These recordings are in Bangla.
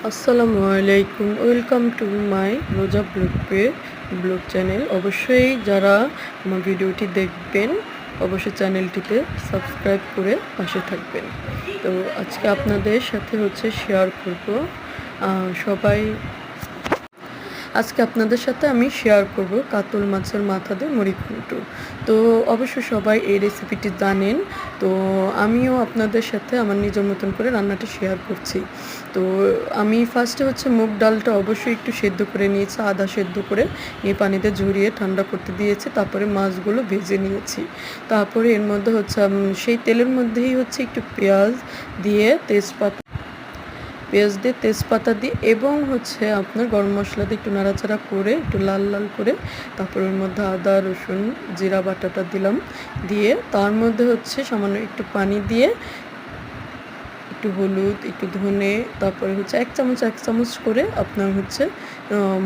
আসসালামু আলাইকুম, ওয়েলকাম টু মাই রোজা ব্লগ চ্যানেল। অবশ্যই যারা আমার ভিডিওটি দেখবেন অবশ্যই চ্যানেলটিতে সাবস্ক্রাইব করে পাশে থাকবেন। তো আজকে আপনাদের সাথে শেয়ার করব সবাই আজকে আপনাদের সাথে আমি শেয়ার করব কাতল মাছের মাথা দিয়ে মুড়ি ঘন্ট। তো অবশ্য সবাই এই রেসিপিটি জানেন। তো আমিও আপনাদের সাথে আমার নিজের মতন করে রান্নাটা শেয়ার করছি। তো আমি ফার্স্টে মুগ ডালটা অবশ্যই একটু সেদ্ধ করে নিয়েছি, আধা সেদ্ধ করে এই পানিতে ঝরিয়ে ঠান্ডা করতে দিয়েছি। তারপরে মাছগুলো ভেজে নিয়েছি। তারপরে এর মধ্যে সেই তেলের মধ্যেই একটু পেঁয়াজ দিয়ে তেজপাতা দিয়ে এবং আপনার গরম মশলা দিয়ে একটু নাড়াচাড়া করে একটু লাল লাল করে তারপর ওর মধ্যে আদা রসুন জিরা বাটাটা দিলাম। দিয়ে তার মধ্যে সামান্য একটু পানি দিয়ে একটু হলুদ একটু ধনে তারপরে এক চামচ করে আপনার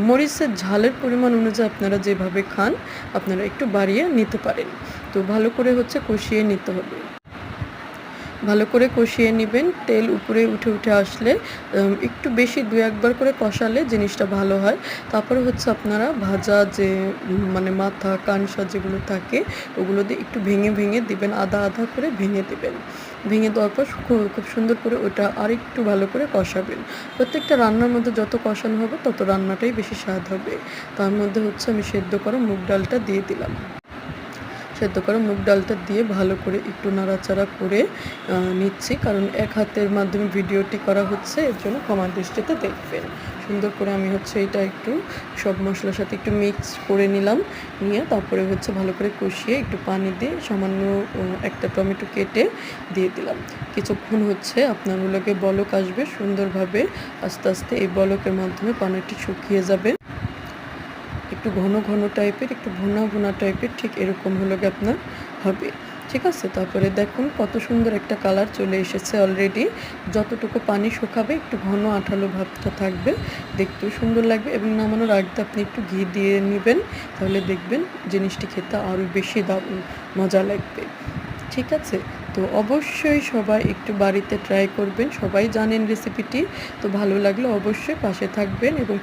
মরিচের ঝালের পরিমাণ অনুযায়ী আপনারা যেভাবে খান আপনারা একটু বাড়িয়ে নিতে পারেন। তো ভালো করে কষিয়ে নিতে হবে। ভালো করে কষিয়ে নেবেন। তেল উপরে উঠে আসলে একটু বেশি দু একবার করে কষালে জিনিসটা ভালো হয়। তারপরে আপনারা ভাজা যে মাথা কানসা যেগুলো থাকে ওগুলো দিয়ে একটু ভেঙে দিবেন, আধা আধা করে ভেঙে দিবেন। ভেঙে দেওয়ার পর খুব সুন্দর করে ওটা আর একটু ভালো করে কষাবেন। প্রত্যেকটা রান্নার মধ্যে যত কষানো হবে তত রান্নাটাই বেশি স্বাদ হবে। তার মধ্যে আমি সেদ্ধ করা মুগ ডালটা দিয়ে দিলাম। সেদ্ধ করা মুগ ডালটা দিয়ে ভালো করে একটু নাড়াচাড়া করে নিচ্ছি, কারণ এক হাতের মাধ্যমে ভিডিওটি করা হচ্ছে, এর জন্য ক্ষমার দৃষ্টিতে দেখবেন। সুন্দর করে আমি এটা একটু সব মশলার সাথে একটু মিক্স করে নিলাম। নিয়ে তারপরে ভালো করে কষিয়ে একটু পানি দিয়ে সামান্য একটা টমেটো কেটে দিয়ে দিলাম। কিছুক্ষণ আপনার বলক আসবে সুন্দরভাবে। আস্তে আস্তে এই বলকের মাধ্যমে পানিটি শুকিয়ে যাবে। একটু ঘন টাইপের, একটু ভুনা টাইপের, ঠিক এরকম আপনার হবে। ঠিক আছে, তারপরে দেখুন কত সুন্দর একটা কালার চলে এসেছে অলরেডি। যতটুকু পানি শুকাবে একটু ঘন আঠালো ভাবটা থাকবে, দেখতেও সুন্দর লাগবে। এবং নামানোর আগে আপনি একটু ঘি দিয়ে নেবেন, তাহলে দেখবেন জিনিসটি খেতে আরও বেশি মজা লাগবে। ঠিক আছে, তো অবশ্যই সবাই একটু বাড়িতে ট্রাই করবেন। সবাই জানেন রেসিপিটি। তো ভালো লাগলে অবশ্যই পাশে থাকবেন এবং